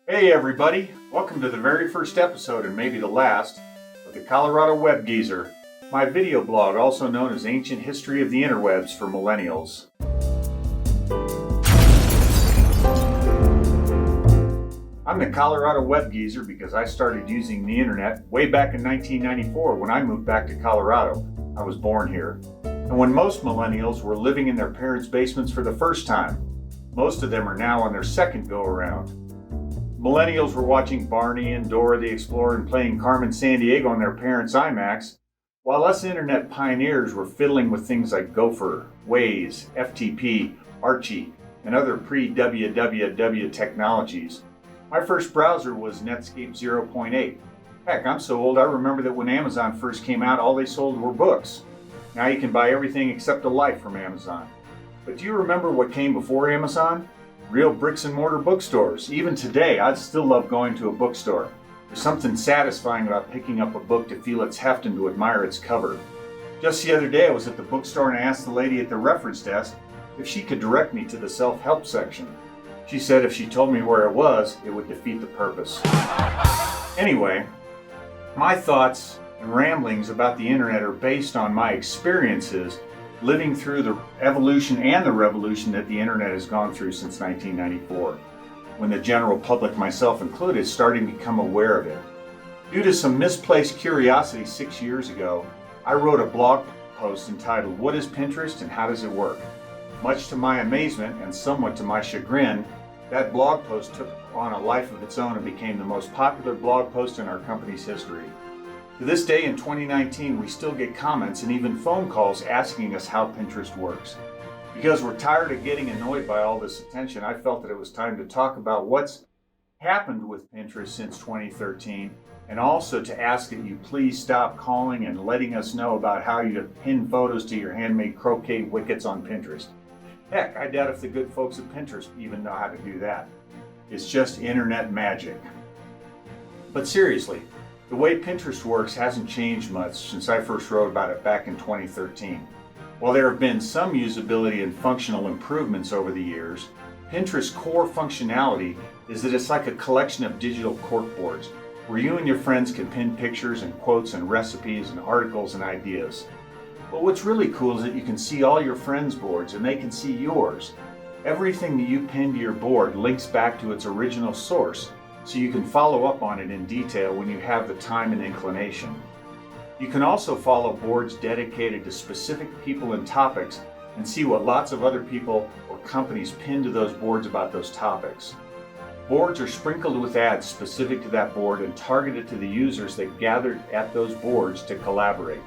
Hey everybody, welcome to the very first episode and maybe the last of the Colorado Web Geezer, my video blog also known as Ancient History of the Interwebs for Millennials. I'm the Colorado Web Geezer because I started using the internet way back in 1994 when I moved back to Colorado. I was born here. And when most millennials were living in their parents' basements for the first time, most of them are now on their second go-around. Millennials were watching Barney and Dora the Explorer and playing Carmen Sandiego on their parents' iMacs, while us internet pioneers were fiddling with things like Gopher, Waze, FTP, Archie, and other pre-www technologies. My first browser was Netscape 0.8. Heck, I'm so old I remember that when Amazon first came out, all they sold were books. Now you can buy everything except a life from Amazon. But do you remember what came before Amazon? Real bricks and mortar bookstores. Even today, I'd still love going to a bookstore. There's something satisfying about picking up a book to feel its heft and to admire its cover. Just the other day, I was at the bookstore and I asked the lady at the reference desk if she could direct me to the self-help section. She said if she told me where it was, it would defeat the purpose. Anyway, my thoughts and ramblings about the internet are based on my experiences living through the evolution and the revolution that the internet has gone through since 1994, when the general public, myself included, is starting to become aware of it. Due to some misplaced curiosity 6 years ago, I wrote a blog post entitled, "What is Pinterest and How Does It Work?" Much to my amazement and somewhat to my chagrin, that blog post took on a life of its own and became the most popular blog post in our company's history. To this day in 2019, we still get comments and even phone calls asking us how Pinterest works. Because we're tired of getting annoyed by all this attention, I felt that it was time to talk about what's happened with Pinterest since 2013, and also to ask that you please stop calling and letting us know about how you pin photos to your handmade croquet wickets on Pinterest. Heck, I doubt if the good folks at Pinterest even know how to do that. It's just internet magic. But seriously, the way Pinterest works hasn't changed much since I first wrote about it back in 2013. While there have been some usability and functional improvements over the years, Pinterest's core functionality is that it's like a collection of digital corkboards where you and your friends can pin pictures and quotes and recipes and articles and ideas. But what's really cool is that you can see all your friends' boards and they can see yours. Everything that you pin to your board links back to its original source, so you can follow up on it in detail when you have the time and inclination. You can also follow boards dedicated to specific people and topics and see what lots of other people or companies pin to those boards about those topics. Boards are sprinkled with ads specific to that board and targeted to the users that gathered at those boards to collaborate.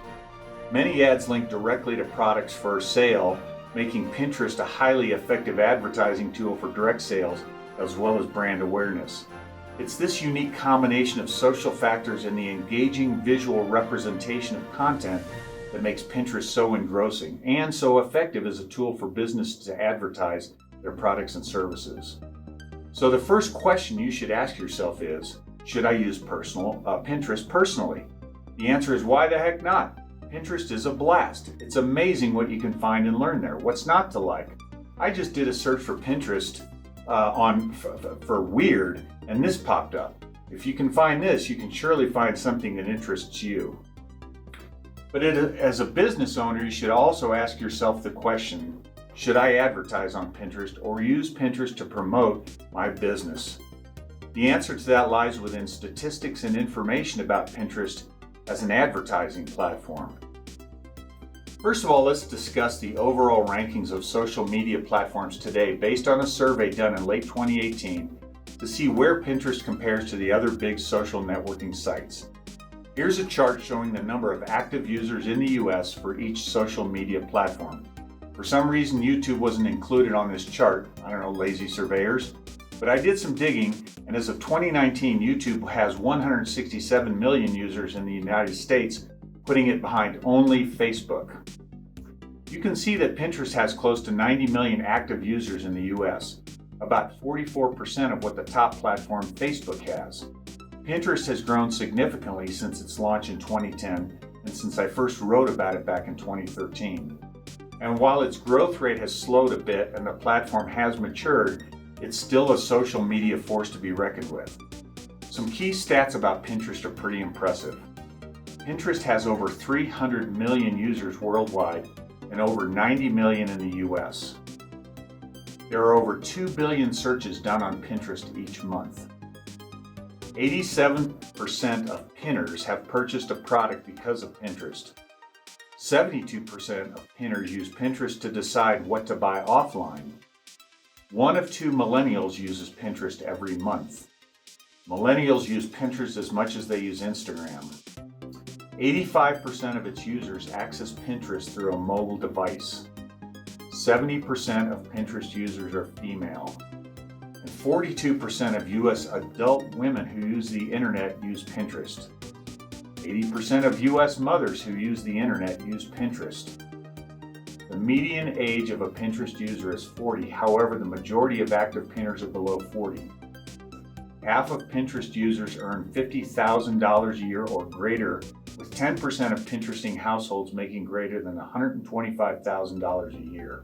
Many ads link directly to products for sale, making Pinterest a highly effective advertising tool for direct sales as well as brand awareness. It's this unique combination of social factors and the engaging visual representation of content that makes Pinterest so engrossing and so effective as a tool for businesses to advertise their products and services. So the first question you should ask yourself is, should I use Pinterest personally? The answer is, why the heck not? Pinterest is a blast. It's amazing what you can find and learn there. What's not to like? I just did a search for Pinterest for weird, and this popped up. If you can find this, you can surely find something that interests you. But as a business owner, you should also ask yourself the question, should I advertise on Pinterest or use Pinterest to promote my business? The answer to that lies within statistics and information about Pinterest as an advertising platform. First of all, let's discuss the overall rankings of social media platforms today based on a survey done in late 2018 to see where Pinterest compares to the other big social networking sites. Here's a chart showing the number of active users in the US for each social media platform. For some reason, YouTube wasn't included on this chart. I don't know, lazy surveyors. But I did some digging, and as of 2019, YouTube has 167 million users in the United States, putting it behind only Facebook. You can see that Pinterest has close to 90 million active users in the US, about 44% of what the top platform Facebook has. Pinterest has grown significantly since its launch in 2010 and since I first wrote about it back in 2013. And while its growth rate has slowed a bit and the platform has matured, it's still a social media force to be reckoned with. Some key stats about Pinterest are pretty impressive. Pinterest has over 300 million users worldwide and over 90 million in the US. There are over 2 billion searches done on Pinterest each month. 87% of pinners have purchased a product because of Pinterest. 72% of pinners use Pinterest to decide what to buy offline. 1 of 2 millennials uses Pinterest every month. Millennials use Pinterest as much as they use Instagram. 85% of its users access Pinterest through a mobile device. 70% of Pinterest users are female. And 42% of US adult women who use the internet use Pinterest. 80% of US mothers who use the internet use Pinterest. The median age of a Pinterest user is 40, however, the majority of active pinners are below 40. Half of Pinterest users earn $50,000 a year or greater, with 10% of Pinteresting households making greater than $125,000 a year.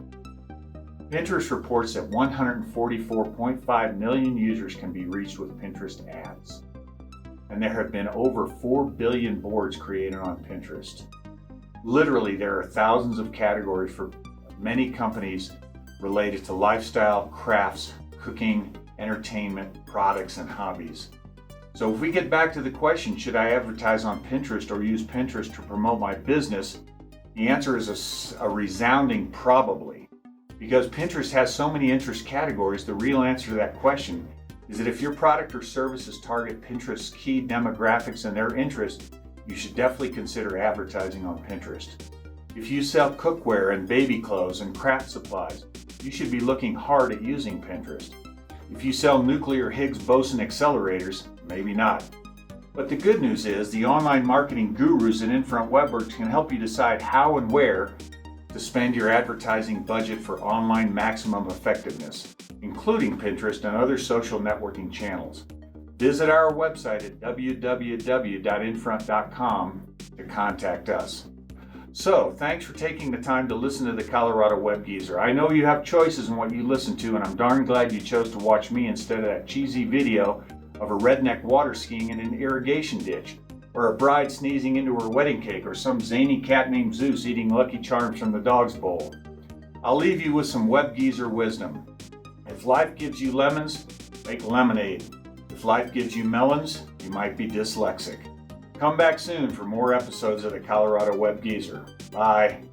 Pinterest reports that 144.5 million users can be reached with Pinterest ads. And there have been over 4 billion boards created on Pinterest. Literally, there are thousands of categories for many companies related to lifestyle, crafts, cooking, entertainment, products, and hobbies. So if we get back to the question, should I advertise on Pinterest or use Pinterest to promote my business? The answer is a resounding probably. Because Pinterest has so many interest categories, the real answer to that question is that if your product or services target Pinterest's key demographics and their interest, you should definitely consider advertising on Pinterest. If you sell cookware and baby clothes and craft supplies, you should be looking hard at using Pinterest. If you sell nuclear Higgs boson accelerators, maybe not. But the good news is the online marketing gurus at Infront Webworks can help you decide how and where to spend your advertising budget for online maximum effectiveness, including Pinterest and other social networking channels. Visit our website at www.infront.com to contact us. So, thanks for taking the time to listen to the Colorado Web Geezer. I know you have choices in what you listen to, and I'm darn glad you chose to watch me instead of that cheesy video of a redneck water skiing in an irrigation ditch, or a bride sneezing into her wedding cake, or some zany cat named Zeus eating Lucky Charms from the dog's bowl. I'll leave you with some Web Geezer wisdom. If life gives you lemons, make lemonade. If life gives you melons, you might be dyslexic. Come back soon for more episodes of the Colorado Web Geezer. Bye.